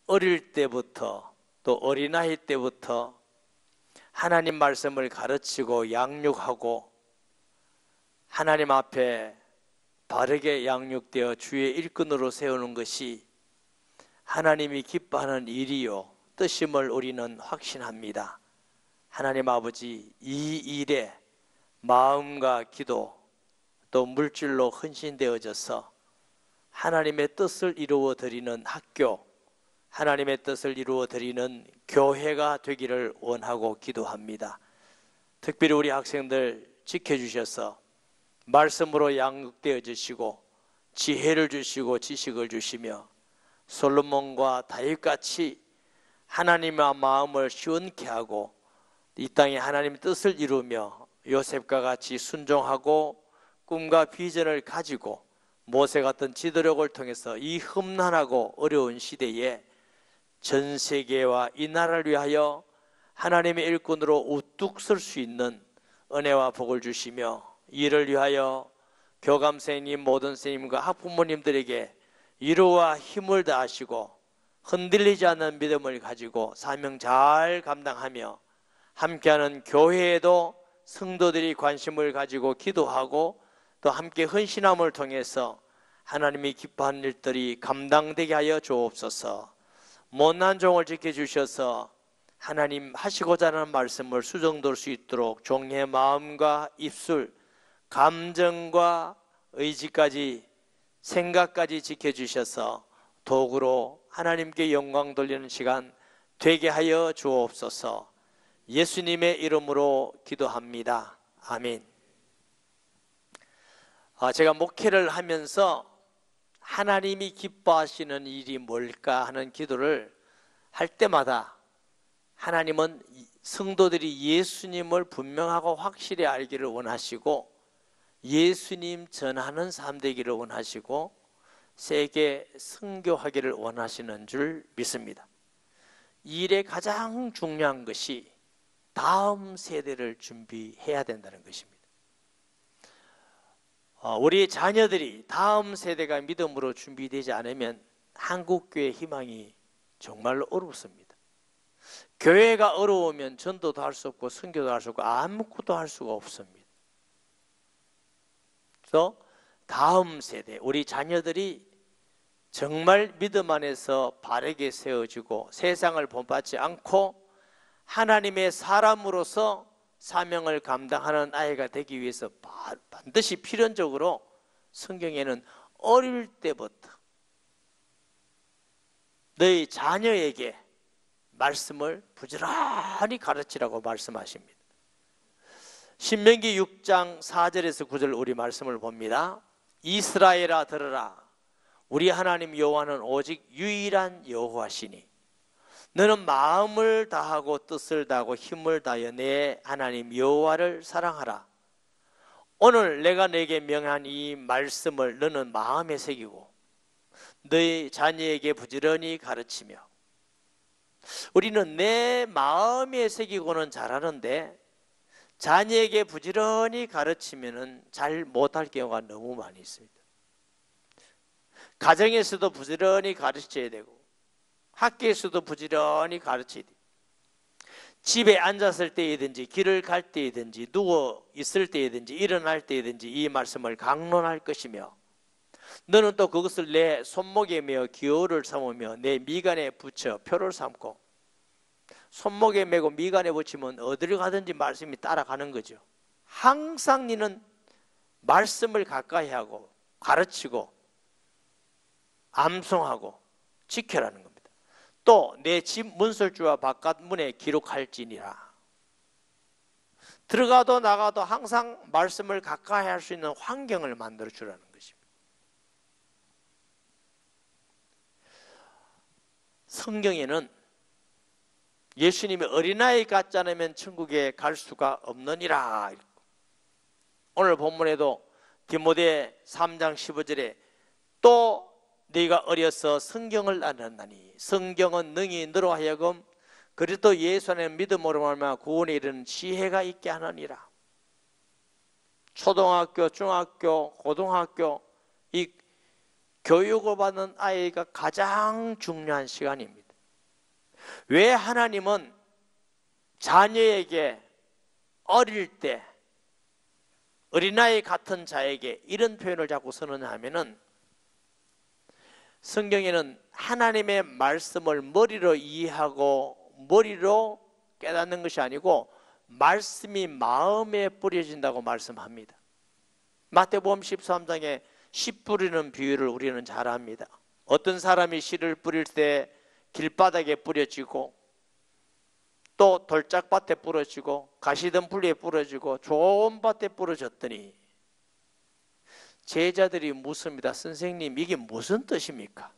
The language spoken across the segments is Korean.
어릴 때부터 또 어린아이 때부터 하나님 말씀을 가르치고 양육하고 하나님 앞에 바르게 양육되어 주의 일꾼으로 세우는 것이 하나님이 기뻐하는 일이요 뜻임을 우리는 확신합니다. 하나님 아버지, 이 일에 마음과 기도 또 물질로 헌신되어져서 하나님의 뜻을 이루어 드리는 학교, 하나님의 뜻을 이루어 드리는 교회가 되기를 원하고 기도합니다. 특별히 우리 학생들 지켜주셔서 말씀으로 양육되어 주시고 지혜를 주시고 지식을 주시며 솔로몬과 다윗같이 하나님의 마음을 시원케 하고 이 땅에 하나님의 뜻을 이루며 요셉과 같이 순종하고 꿈과 비전을 가지고 모세 같은 지도력을 통해서 이 험난하고 어려운 시대에 전 세계와 이 나라를 위하여 하나님의 일꾼으로 우뚝 설 수 있는 은혜와 복을 주시며 이를 위하여 교감 선생님, 모든 선생님과 학부모님들에게 위로와 힘을 다하시고 흔들리지 않는 믿음을 가지고 사명 잘 감당하며 함께하는 교회에도 성도들이 관심을 가지고 기도하고 또 함께 헌신함을 통해서 하나님이 기뻐하는 일들이 감당되게 하여 주옵소서. 못난 종을 지켜주셔서 하나님 하시고자 하는 말씀을 수정될 수 있도록 종의 마음과 입술, 감정과 의지까지 생각까지 지켜주셔서 도구로 하나님께 영광 돌리는 시간 되게 하여 주옵소서. 예수님의 이름으로 기도합니다. 아멘. 제가 목회를 하면서 하나님이 기뻐하시는 일이 뭘까 하는 기도를 할 때마다 하나님은 성도들이 예수님을 분명하고 확실히 알기를 원하시고 예수님 전하는 삶 되기를 원하시고 세계 선교하기를 원하시는 줄 믿습니다. 이 일에 가장 중요한 것이 다음 세대를 준비해야 된다는 것입니다. 우리 자녀들이 다음 세대가 믿음으로 준비되지 않으면 한국교회의 희망이 정말로 어렵습니다. 교회가 어려우면 전도도 할 수 없고 선교도 할 수 없고 아무것도 할 수가 없습니다. 그래서 다음 세대, 우리 자녀들이 정말 믿음 안에서 바르게 세워지고 세상을 본받지 않고 하나님의 사람으로서 사명을 감당하는 아이가 되기 위해서 반드시 필연적으로 성경에는 어릴 때부터 너희 자녀에게 말씀을 부지런히 가르치라고 말씀하십니다. 신명기 6장 4절에서 9절 우리 말씀을 봅니다. 이스라엘아 들으라. 우리 하나님 여호와는 오직 유일한 여호와시니 너는 마음을 다하고 뜻을 다하고 힘을 다하여 내 하나님 여호와를 사랑하라. 오늘 내가 내게 명한 이 말씀을 너는 마음에 새기고 너희 자녀에게 부지런히 가르치며. 우리는 내 마음에 새기고는 잘하는데 자녀에게 부지런히 가르치면 잘 못할 경우가 너무 많이 있습니다. 가정에서도 부지런히 가르쳐야 되고 학교에서도 부지런히 가르쳐야 돼요. 집에 앉았을 때이든지 길을 갈 때이든지 누워 있을 때이든지 일어날 때이든지 이 말씀을 강론할 것이며 너는 또 그것을 내 손목에 메어 기호를 삼으며 내 미간에 붙여 표를 삼고. 손목에 메고 미간에 붙이면 어디를 가든지 말씀이 따라가는 거죠. 항상 너는 말씀을 가까이 하고 가르치고 암송하고 지켜라는 겁니다. 또 내 집 문설주와 바깥 문에 기록할지니라. 들어가도 나가도 항상 말씀을 가까이 할 수 있는 환경을 만들어 주라는 것입니다. 성경에는 예수님이 어린아이 같지 않으면 천국에 갈 수가 없느니라. 오늘 본문에도 디모데 3장 15절에 또 네가 어려서 성경을 안 한다니 성경은 능히 너로 하여금 그리스도 예수 안에 믿음으로 말미암아 구원에 이르는 지혜가 있게 하느니라. 초등학교, 중학교, 고등학교 이 교육을 받는 아이가 가장 중요한 시간입니다. 왜 하나님은 자녀에게 어릴 때 어린아이 같은 자에게 이런 표현을 자꾸 쓰느냐 하면은, 성경에는 하나님의 말씀을 머리로 이해하고 머리로 깨닫는 것이 아니고 말씀이 마음에 뿌려진다고 말씀합니다. 마태복음 13장에 씨 뿌리는 비유를 우리는 잘 압니다. 어떤 사람이 씨를 뿌릴 때 길바닥에 뿌려지고 또 돌짝밭에 뿌려지고 가시덤불리에 뿌려지고 좋은 밭에 뿌려졌더니 제자들이 묻습니다. 선생님, 이게 무슨 뜻입니까?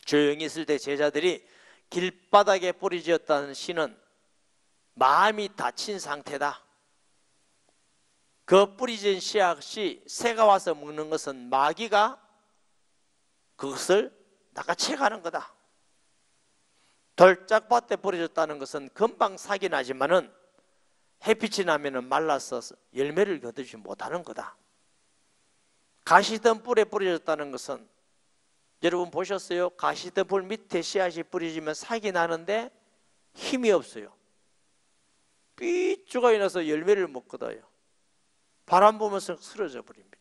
조용히 있을 때 제자들이 길바닥에 뿌려졌다는 씨는 마음이 닫힌 상태다. 그 뿌려진 씨앗이 새가 와서 먹는 것은 마귀가 그것을 낚아채가는 거다. 돌짝밭에 뿌려졌다는 것은 금방 싹이 나지만은 햇빛이 나면은 말라서 열매를 거두지 못하는 거다. 가시덤불에 뿌려졌다는 것은, 여러분 보셨어요? 가시덤불 밑에 씨앗이 뿌려지면 싹이 나는데 힘이 없어요. 삐쭈가 나서 열매를 못 거둬요. 바람 부면서 쓰러져 버립니다.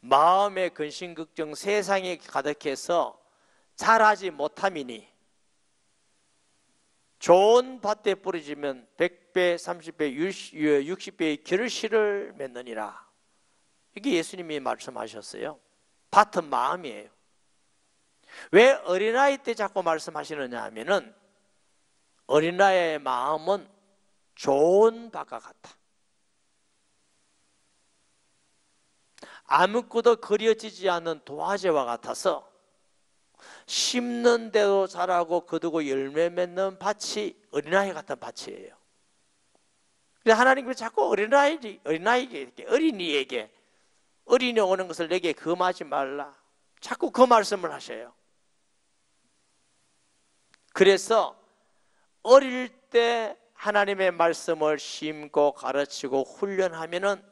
마음의 근심걱정, 세상에 가득해서 자라지 못함이니 좋은 밭에 뿌려지면 100배, 30배, 60배의 결실을 맺느니라. 이게 예수님이 말씀하셨어요. 밭은 마음이에요. 왜 어린아이 때 자꾸 말씀하시느냐 하면은, 어린아이의 마음은 좋은 밭과 같아. 아무것도 그려지지 않는 도화지와 같아서 심는 대로 자라고 거두고 열매 맺는 밭이 어린아이 같은 밭이에요. 그래서 하나님께서 자꾸 어린이에게 어린이 오는 것을 내게 금하지 말라, 자꾸 그 말씀을 하셔요. 그래서 어릴 때 하나님의 말씀을 심고 가르치고 훈련하면은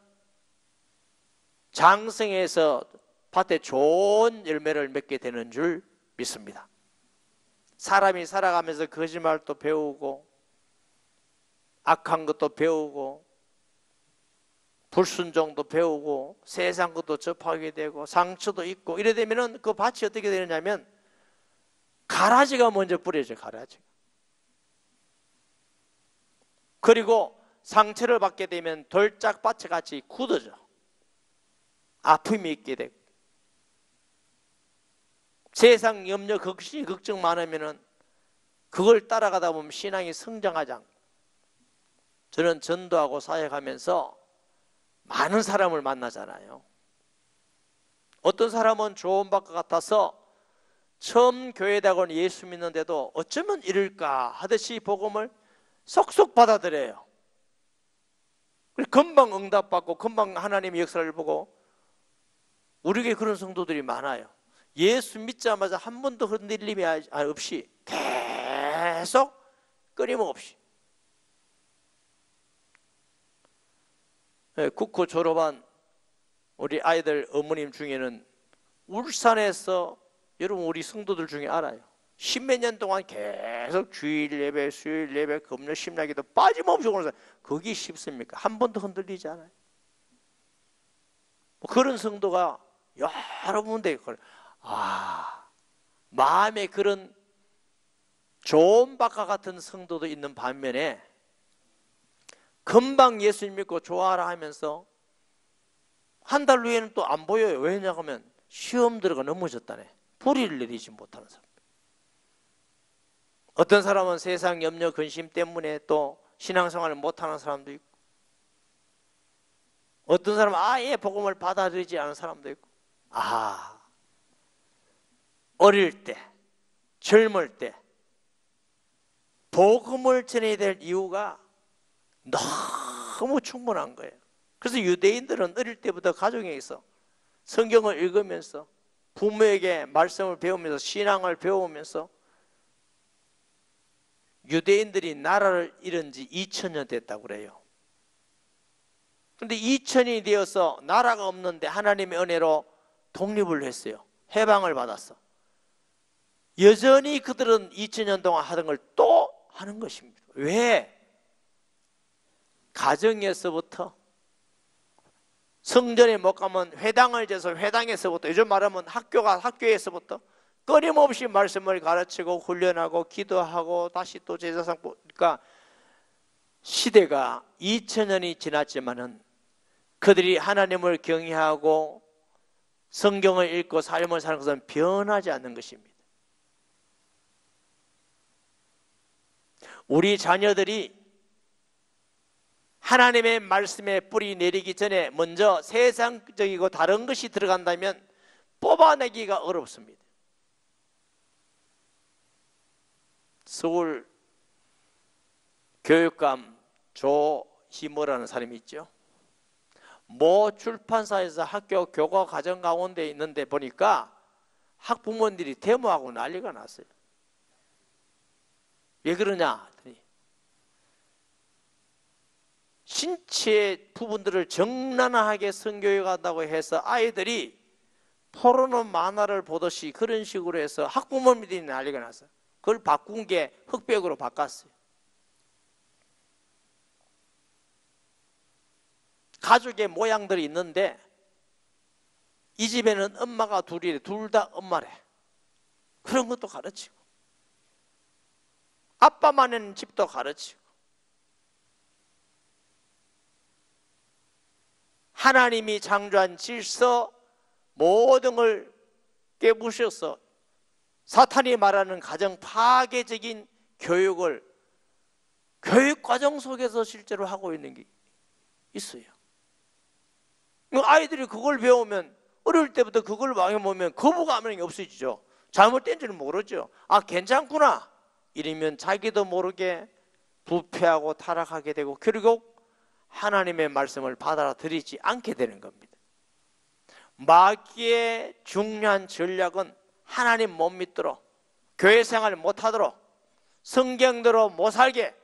장성해서 밭에 좋은 열매를 맺게 되는 줄 믿습니다. 사람이 살아가면서 거짓말도 배우고 악한 것도 배우고 불순종도 배우고 세상 것도 접하게 되고 상처도 있고 이래 되면은 그 밭이 어떻게 되느냐면 가라지가 먼저 뿌려져. 가라지가. 그리고 상처를 받게 되면 돌짝밭에 같이 굳어져. 아픔이 있게 되고, 세상 염려, 걱정 많으면은 그걸 따라가다 보면 신앙이 성장하지 않고. 저는 전도하고 사역하면서 많은 사람을 만나잖아요. 어떤 사람은 좋은 밭과 같아서 처음 교회에 다가온 예수 믿는데도 어쩌면 이럴까 하듯이 복음을 쏙쏙 받아들여요. 금방 응답받고 금방 하나님의 역사를 보고, 우리에게 그런 성도들이 많아요. 예수 믿자마자 한 번도 흔들림이 없이 계속 끊임없이. 국고 졸업한 우리 아이들 어머님 중에는 울산에서, 여러분 우리 성도들 중에 알아요, 십몇 년 동안 계속 주일 예배, 수요일 예배, 금요 심야기도 빠짐없이 오는 사람, 그게 쉽습니까? 한 번도 흔들리지 않아요. 그런 성도가 여러 군데 있고, 마음에 그런 좋은 밭과 같은 성도도 있는 반면에 금방 예수 믿고 좋아라 하면서 한 달 후에는 또 안 보여요. 왜냐하면 시험 들어가 넘어졌다네. 불의를 내리지 못하는 사람. 어떤 사람은 세상 염려 근심 때문에 또 신앙생활을 못하는 사람도 있고, 어떤 사람은 아예 복음을 받아들이지 않은 사람도 있고. 어릴 때, 젊을 때 복음을 전해야 될 이유가 너무 충분한 거예요. 그래서 유대인들은 어릴 때부터 가정에서 성경을 읽으면서 부모에게 말씀을 배우면서 신앙을 배우면서, 유대인들이 나라를 잃은 지 2000년 됐다고 그래요. 그런데 2000년이 되어서 나라가 없는데 하나님의 은혜로 독립을 했어요. 해방을 받았어. 여전히 그들은 2000년 동안 하던 걸 또 하는 것입니다. 왜? 가정에서부터, 성전에 못 가면 회당을 져서 회당에서부터, 요즘 말하면 학교에서부터 끊임없이 말씀을 가르치고 훈련하고 기도하고 다시 또 제사상, 그러니까 시대가 2000년이 지났지만은 그들이 하나님을 경외하고 성경을 읽고 삶을 사는 것은 변하지 않는 것입니다. 우리 자녀들이 하나님의 말씀에 뿌리 내리기 전에 먼저 세상적이고 다른 것이 들어간다면 뽑아내기가 어렵습니다. 서울 교육감 조희모라는 사람이 있죠. 모 출판사에서 학교 교과 과정 가운데 있는데 보니까 학부모님들이 데모하고 난리가 났어요. 왜 그러냐 했더니 신체 부분들을 적나라하게 성교육한다고 해서 아이들이 포르노 만화를 보듯이 그런 식으로 해서 학부모님들이 난리가 났어요. 그걸 바꾼 게 흑백으로 바꿨어요. 가족의 모양들이 있는데 이 집에는 엄마가 둘이래. 둘 다 엄마래. 그런 것도 가르치고 아빠만 있는 집도 가르치고 하나님이 창조한 질서 모든 걸 깨부셔서 사탄이 말하는 가정 파괴적인 교육을 교육과정 속에서 실제로 하고 있는 게 있어요. 아이들이 그걸 배우면 어릴 때부터 그걸 배우면 거부감이 없어지죠. 잘못된 줄은 모르죠. 아, 괜찮구나 이러면 자기도 모르게 부패하고 타락하게 되고 결국 하나님의 말씀을 받아들이지 않게 되는 겁니다. 마귀의 중요한 전략은 하나님 못 믿도록, 교회 생활 못하도록, 성경대로 못 살게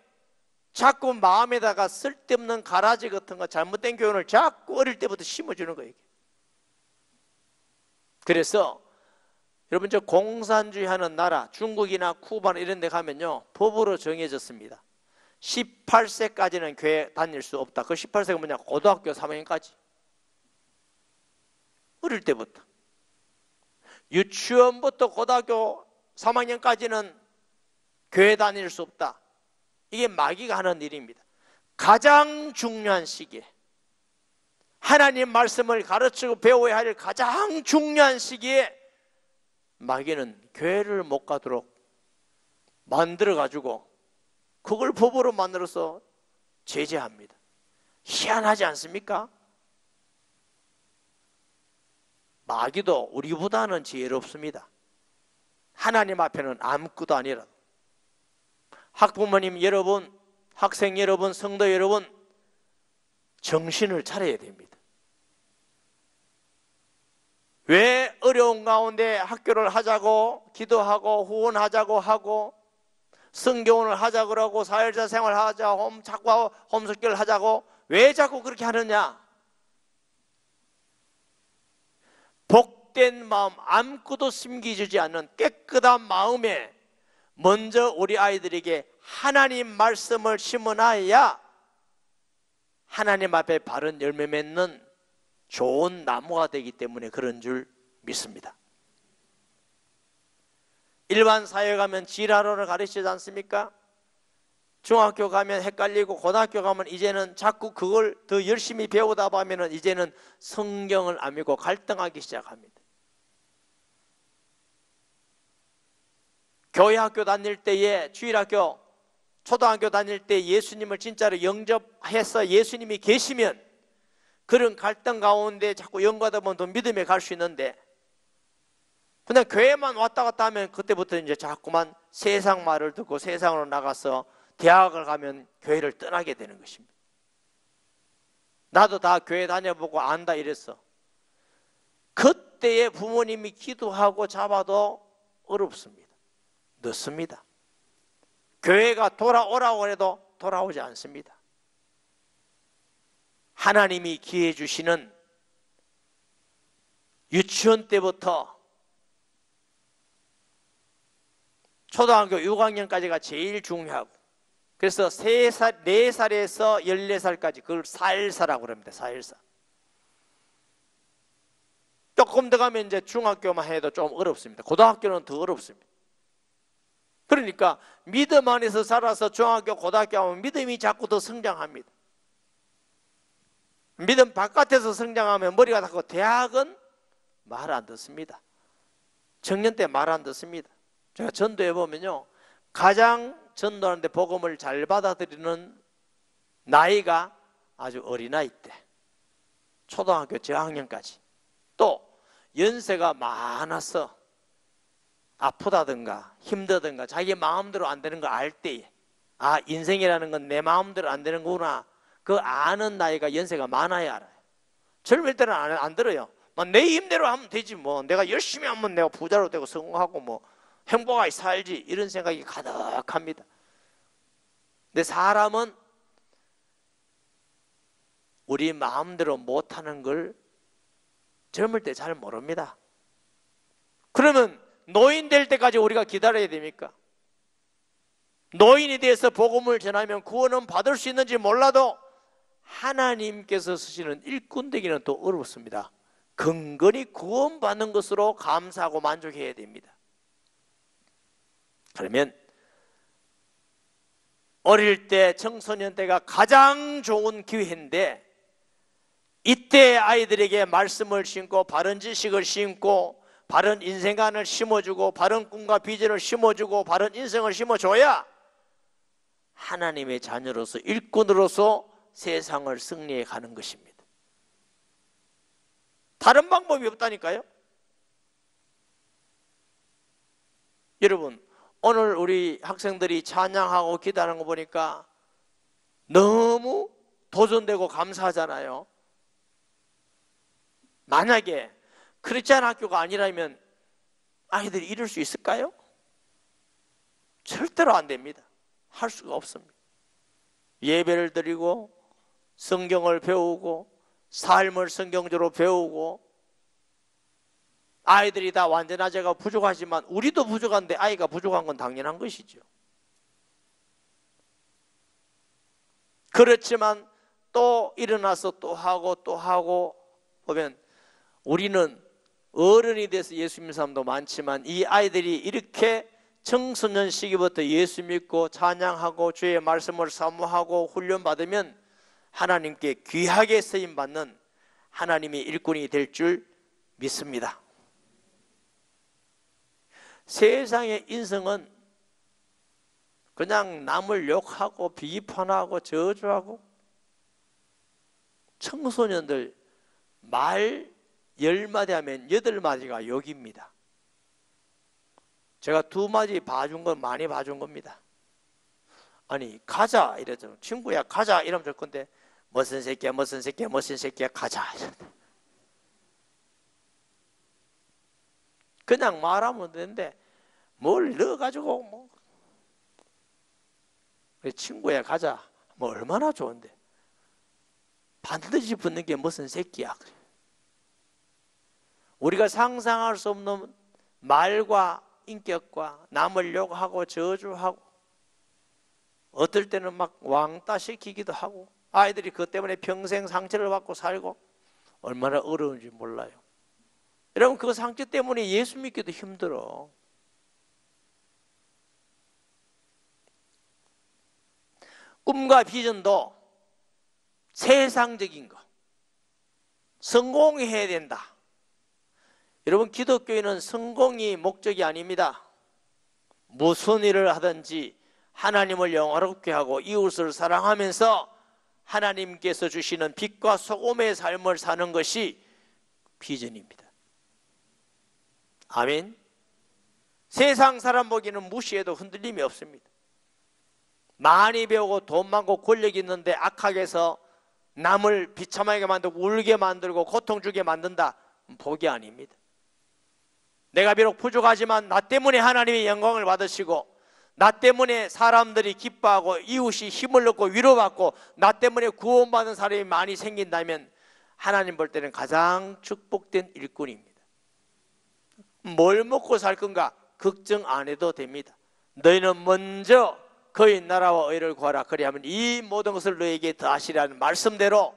자꾸 마음에다가 쓸데없는 가라지 같은 거, 잘못된 교훈을 자꾸 어릴 때부터 심어주는 거예요. 그래서 여러분, 저 공산주의 하는 나라 중국이나 쿠바나 이런 데 가면요 법으로 정해졌습니다. 18세까지는 교회 다닐 수 없다. 그 18세가 뭐냐? 고등학교 3학년까지. 어릴 때부터. 유치원부터 고등학교 3학년까지는 교회 다닐 수 없다. 이게 마귀가 하는 일입니다. 가장 중요한 시기에 하나님 말씀을 가르치고 배워야 할 가장 중요한 시기에 마귀는 교회를 못 가도록 만들어가지고 그걸 법으로 만들어서 제재합니다. 희한하지 않습니까? 마귀도 우리보다는 지혜롭습니다. 하나님 앞에는 아무것도 아니라. 학부모님 여러분, 학생 여러분, 성도 여러분, 정신을 차려야 됩니다. 왜 어려운 가운데 학교를 하자고 기도하고 후원하자고 하고 성교원을 하자고 그러고 사회자 생활 하자고 자꾸 홈스쿨 하자고 왜 자꾸 그렇게 하느냐? 복된 마음, 아무것도 숨기주지 않는 깨끗한 마음에 먼저 우리 아이들에게 하나님 말씀을 심어놔야 하나님 앞에 바른 열매 맺는 좋은 나무가 되기 때문에 그런 줄 믿습니다. 일반 사회 가면 지라로를 가르치지 않습니까? 중학교 가면 헷갈리고 고등학교 가면 이제는 자꾸 그걸 더 열심히 배우다 보면 이제는 성경을 안 믿고 갈등하기 시작합니다. 교회 학교 다닐 때에 주일학교 초등학교 다닐 때 예수님을 진짜로 영접해서 예수님이 계시면 그런 갈등 가운데 자꾸 연구하다 보면 더 믿음에 갈 수 있는데 그냥 교회만 왔다 갔다 하면 그때부터 이제 자꾸만 세상 말을 듣고 세상으로 나가서 대학을 가면 교회를 떠나게 되는 것입니다. 나도 다 교회 다녀보고 안다 이랬어. 그때의 부모님이 기도하고 잡아도 어렵습니다. 늦습니다. 교회가 돌아오라고 해도 돌아오지 않습니다. 하나님이 기회 주시는 유치원 때부터 초등학교 6학년까지가 제일 중요하고, 그래서 3살, 4살에서 14살까지 그걸 사일사라고 그럽니다. 사일사. 조금 더 가면 이제 중학교만 해도 좀 어렵습니다. 고등학교는 더 어렵습니다. 그러니까 믿음 안에서 살아서 중학교, 고등학교 하면 믿음이 자꾸 더 성장합니다. 믿음 바깥에서 성장하면 머리가 닿고, 대학은 말 안 듣습니다. 청년 때 말 안 듣습니다. 제가 전도해 보면요, 가장 전도하는데 복음을 잘 받아들이는 나이가 아주 어린아이 때, 초등학교 저학년까지. 또 연세가 많아서 아프다든가 힘들든가 자기 마음대로 안 되는 거 알 때에, 아, 인생이라는 건 내 마음대로 안 되는 거구나, 그 아는 나이가 연세가 많아야 알아요. 젊을 때는 안 들어요. 내 힘대로 하면 되지, 뭐 내가 열심히 하면 내가 부자로 되고 성공하고 뭐 행복하게 살지, 이런 생각이 가득합니다. 근데 사람은 우리 마음대로 못하는 걸 젊을 때 잘 모릅니다. 그러면 노인 될 때까지 우리가 기다려야 됩니까? 노인이 돼서 복음을 전하면 구원은 받을 수 있는지 몰라도 하나님께서 쓰시는 일꾼 되기는 또 어렵습니다. 근근히 구원받는 것으로 감사하고 만족해야 됩니다. 그러면 어릴 때, 청소년 때가 가장 좋은 기회인데, 이때 아이들에게 말씀을 심고 바른 지식을 심고 바른 인생관을 심어주고 바른 꿈과 비전을 심어주고 바른 인생을 심어줘야 하나님의 자녀로서, 일꾼으로서 세상을 승리해 가는 것입니다. 다른 방법이 없다니까요. 여러분, 오늘 우리 학생들이 찬양하고 기도하는 거 보니까 너무 도전되고 감사하잖아요. 만약에 크리스찬 학교가 아니라면 아이들이 이룰 수 있을까요? 절대로 안 됩니다. 할 수가 없습니다. 예배를 드리고 성경을 배우고 삶을 성경적으로 배우고, 아이들이 다 완전하자가 부족하지만 우리도 부족한데 아이가 부족한 건 당연한 것이죠. 그렇지만 또 일어나서 또 하고 보면, 우리는 어른이 돼서 예수 믿는 사람도 많지만 이 아이들이 이렇게 청소년 시기부터 예수 믿고 찬양하고 주의 말씀을 사모하고 훈련받으면 하나님께 귀하게 쓰임받는 하나님의 일꾼이 될 줄 믿습니다. 세상의 인성은 그냥 남을 욕하고 비판하고 저주하고, 청소년들 말 10마디 하면 8마디가 욕입니다. 제가 2마디 봐준 건 많이 봐준 겁니다. 아니, 가자 이러죠. 친구야 가자 이러면 될 건데, 무슨 새끼야 무슨 새끼야 무슨 새끼야 가자 이러는데, 그냥 말하면 되는데 뭘 넣어가지고 뭐, 친구야 가자 뭐 얼마나 좋은데, 반드시 붙는 게 무슨 새끼야. 우리가 상상할 수 없는 말과 인격과 남을 욕하고 저주하고, 어떨 때는 막 왕따 시키기도 하고, 아이들이 그것 때문에 평생 상처를 받고 살고, 얼마나 어려운지 몰라요. 여러분, 그 상처 때문에 예수 믿기도 힘들어. 꿈과 비전도 세상적인 거, 성공해야 된다. 여러분, 기독교인은 성공이 목적이 아닙니다. 무슨 일을 하든지 하나님을 영화롭게 하고 이웃을 사랑하면서 하나님께서 주시는 빛과 소금의 삶을 사는 것이 비전입니다. 아멘. 세상 사람 보기에는 무시해도 흔들림이 없습니다. 많이 배우고 돈 많고 권력이 있는데 악하게 해서 남을 비참하게 만들고 울게 만들고 고통 주게 만든다, 복이 아닙니다. 내가 비록 부족하지만 나 때문에 하나님의 영광을 받으시고, 나 때문에 사람들이 기뻐하고 이웃이 힘을 얻고 위로받고 나 때문에 구원받는 사람이 많이 생긴다면 하나님 볼 때는 가장 축복된 일꾼입니다. 뭘 먹고 살 건가 걱정 안 해도 됩니다. 너희는 먼저 그의 나라와 의를 구하라. 그리하면 이 모든 것을 너희에게 더하시라는 말씀대로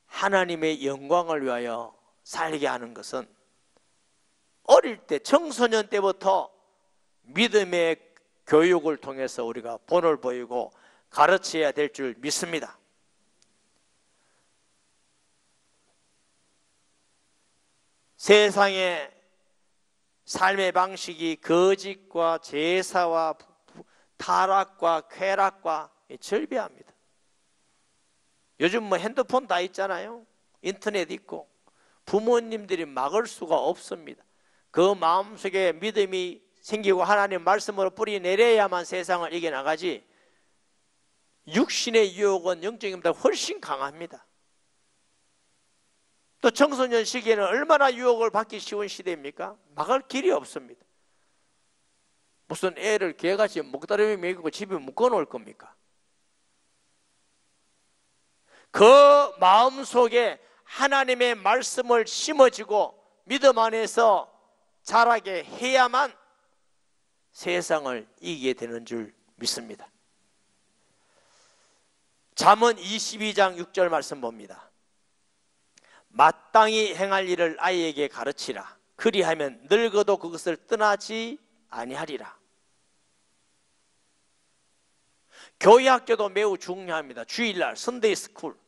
하나님의 영광을 위하여 살게 하는 것은 어릴 때 청소년 때부터 믿음의 교육을 통해서 우리가 본을 보이고 가르쳐야 될 줄 믿습니다. 세상의 삶의 방식이 거짓과 제사와 타락과 쾌락과 절비합니다. 요즘 뭐 핸드폰 다 있잖아요. 인터넷 있고 부모님들이 막을 수가 없습니다. 그 마음속에 믿음이 생기고 하나님 말씀으로 뿌리 내려야만 세상을 이겨나가지 육신의 유혹은 영적인 것보다 훨씬 강합니다. 또 청소년 시기에는 얼마나 유혹을 받기 쉬운 시대입니까? 막을 길이 없습니다. 무슨 애를 개같이 목다리에 매고 집에 묶어놓을 겁니까? 그 마음속에 하나님의 말씀을 심어지고 믿음 안에서 자라게 해야만 세상을 이기게 되는 줄 믿습니다. 잠언 22장 6절 말씀 봅니다. 마땅히 행할 일을 아이에게 가르치라. 그리하면 늙어도 그것을 떠나지 아니하리라. 교회 학교도 매우 중요합니다. 주일날 선데이 스쿨.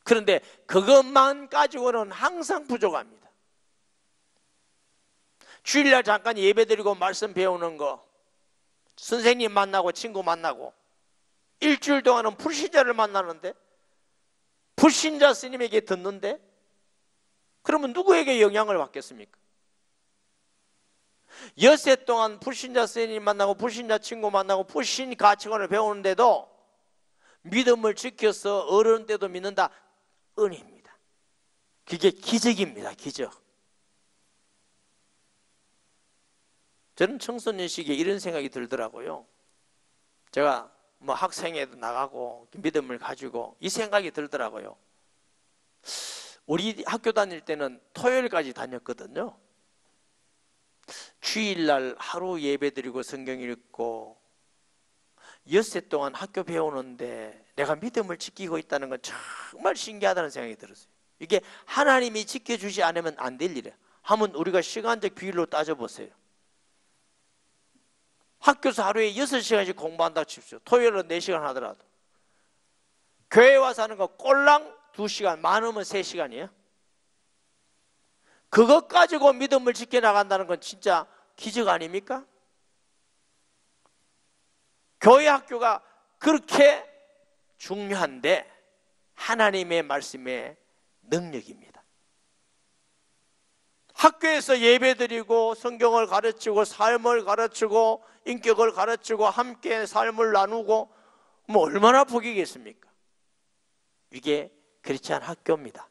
그런데 그것만 가지고는 항상 부족합니다. 주일날 잠깐 예배드리고 말씀 배우는 거, 선생님 만나고 친구 만나고 일주일 동안은 불신자를 만나는데 불신자 스님에게 듣는데 그러면 누구에게 영향을 받겠습니까? 엿새 동안 불신자 스님 만나고 불신자 친구 만나고 불신 가치관을 배우는데도 믿음을 지켜서 어른 때도 믿는다. 은혜입니다. 그게 기적입니다. 기적. 저는 청소년 시기에 이런 생각이 들더라고요. 제가 뭐 학생회도 나가고 믿음을 가지고 이 생각이 들더라고요. 우리 학교 다닐 때는 토요일까지 다녔거든요. 주일날 하루 예배드리고 성경 읽고 엿새 동안 학교 배우는데 내가 믿음을 지키고 있다는 건 정말 신기하다는 생각이 들었어요. 이게 하나님이 지켜주지 않으면 안 될 일이에요. 한번 우리가 시간적 비율로 따져보세요. 학교에서 하루에 6시간씩 공부한다고 칩시오. 토요일은 4시간 하더라도 교회 와서 하는 거 꼴랑 2시간, 많으면 3시간이에요. 그것 가지고 믿음을 지켜나간다는 건 진짜 기적 아닙니까? 교회 학교가 그렇게 중요한데 하나님의 말씀의 능력입니다. 학교에서 예배드리고 성경을 가르치고 삶을 가르치고 인격을 가르치고 함께 삶을 나누고 뭐 얼마나 복이겠습니까? 이게 크리스찬 학교입니다.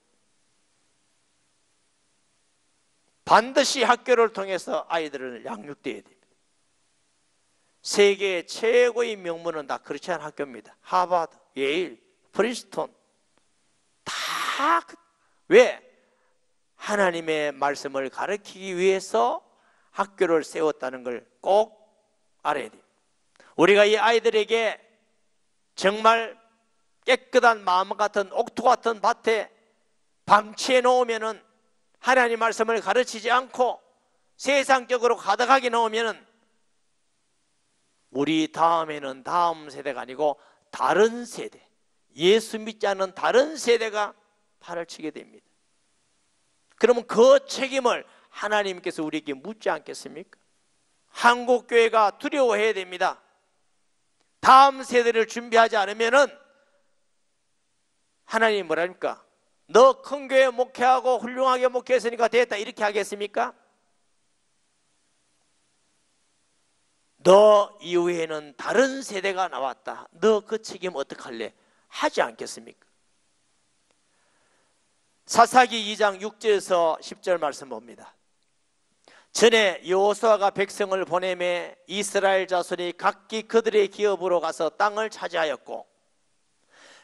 반드시 학교를 통해서 아이들을 양육되어야 됩니다. 세계 최고의 명문은 다 크리스찬 학교입니다. 하버드, 예일, 프린스턴 다 왜? 하나님의 말씀을 가르치기 위해서 학교를 세웠다는 걸 꼭 알아야 돼요. 우리가 이 아이들에게 정말 깨끗한 마음 같은 옥토 같은 밭에 방치해 놓으면은 하나님 말씀을 가르치지 않고 세상적으로 가득하게 놓으면은 우리 다음에는 다음 세대가 아니고 다른 세대, 예수 믿지 않는 다른 세대가 팔을 치게 됩니다. 그러면 그 책임을 하나님께서 우리에게 묻지 않겠습니까? 한국교회가 두려워해야 됩니다. 다음 세대를 준비하지 않으면은 하나님이 뭐랍니까? 너 큰 교회 목회하고 훌륭하게 목회했으니까 됐다 이렇게 하겠습니까? 너 이후에는 다른 세대가 나왔다. 너 그 책임 어떡할래? 하지 않겠습니까? 사사기 2장 6절에서 10절 말씀 봅니다. 전에 여호수아가 백성을 보내매 이스라엘 자손이 각기 그들의 기업으로 가서 땅을 차지하였고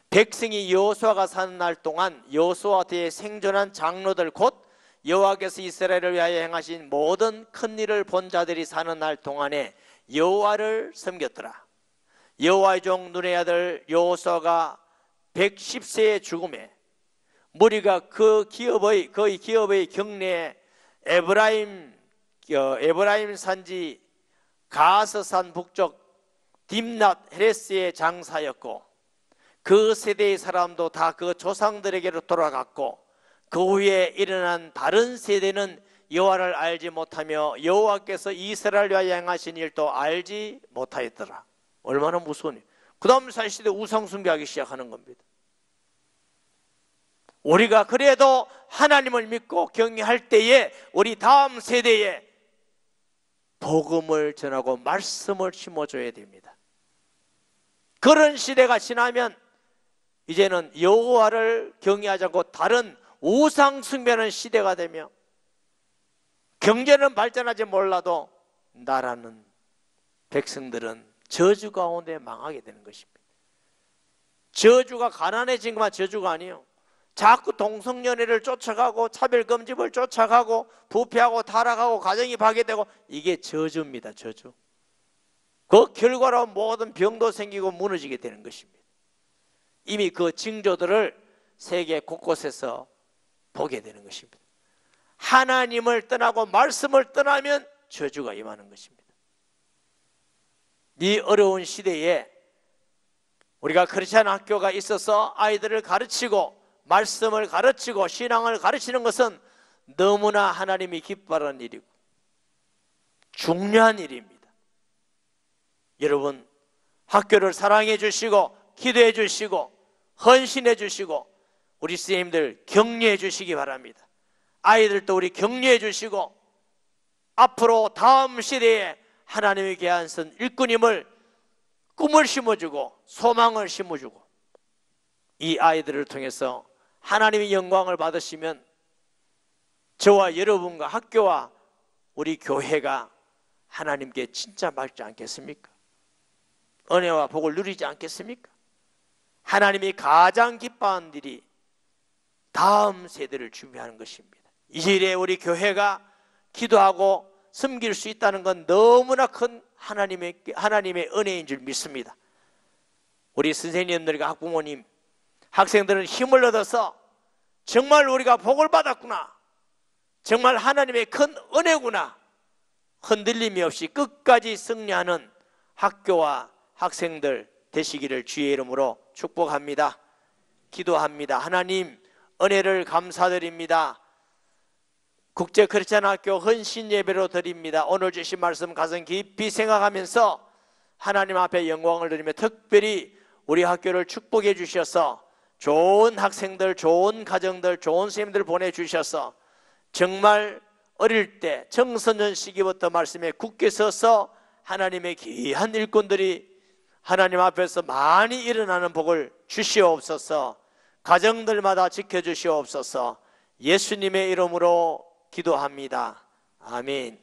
백성이 여호수아가 사는 날 동안 여호수아 뒤에 생존한 장로들 곧 여호와께서 이스라엘을 위하여 행하신 모든 큰 일을 본 자들이 사는 날 동안에 여호와를 섬겼더라. 여호와의 종 눈의 아들 여호수아가 110세의 죽음에 무리가 거의 기업의 경내에 에브라임 산지 가스산 북쪽 딥낫 헤레스의 장사였고, 그 세대의 사람도 다 그 조상들에게로 돌아갔고, 그 후에 일어난 다른 세대는 여호와를 알지 못하며 여호와께서 이스라엘 위하여 행하신 일도 알지 못하였더라. 얼마나 무서우니. 그 다음 사시대 우상 숭배하기 시작하는 겁니다. 우리가 그래도 하나님을 믿고 경외할 때에 우리 다음 세대에 복음을 전하고 말씀을 심어줘야 됩니다. 그런 시대가 지나면 이제는 여호와를 경외하지 않고 다른 우상 숭배하는 시대가 되며, 경제는 발전하지 몰라도 나라는, 백성들은 저주 가운데 망하게 되는 것입니다. 저주가 가난해진 것만 저주가 아니에요. 자꾸 동성연애를 쫓아가고 차별금지법을 쫓아가고 부패하고 타락하고 가정이 파괴되고, 이게 저주입니다. 저주. 그 결과로 모든 병도 생기고 무너지게 되는 것입니다. 이미 그 징조들을 세계 곳곳에서 보게 되는 것입니다. 하나님을 떠나고 말씀을 떠나면 저주가 임하는 것입니다. 이 어려운 시대에 우리가 크리스찬 학교가 있어서 아이들을 가르치고 말씀을 가르치고 신앙을 가르치는 것은 너무나 하나님이 기뻐하는 일이고 중요한 일입니다. 여러분, 학교를 사랑해 주시고 기도해 주시고 헌신해 주시고 우리 선생님들 격려해 주시기 바랍니다. 아이들도 우리 격려해 주시고 앞으로 다음 시대에 하나님의 귀한 선 일꾼임을 꿈을 심어주고 소망을 심어주고, 이 아이들을 통해서 하나님의 영광을 받으시면 저와 여러분과 학교와 우리 교회가 하나님께 진짜 맑지 않겠습니까? 은혜와 복을 누리지 않겠습니까? 하나님이 가장 기뻐하는 일이 다음 세대를 준비하는 것입니다. 이 일에 우리 교회가 기도하고 섬길 수 있다는 건 너무나 큰 하나님의 은혜인 줄 믿습니다. 우리 선생님들과 학부모님, 학생들은 힘을 얻어서 정말 우리가 복을 받았구나, 정말 하나님의 큰 은혜구나, 흔들림이 없이 끝까지 승리하는 학교와 학생들 되시기를 주의 이름으로 축복합니다. 기도합니다. 하나님, 은혜를 감사드립니다. 국제 크리스찬 학교 헌신 예배로 드립니다. 오늘 주신 말씀 가슴 깊이 생각하면서 하나님 앞에 영광을 드리며 특별히 우리 학교를 축복해 주셔서 좋은 학생들, 좋은 가정들, 좋은 선생님들 보내주셔서 정말 어릴 때 청소년 시기부터 말씀에 굳게 서서 하나님의 귀한 일꾼들이 하나님 앞에서 많이 일어나는 복을 주시옵소서. 가정들마다 지켜주시옵소서. 예수님의 이름으로 기도합니다. 아멘.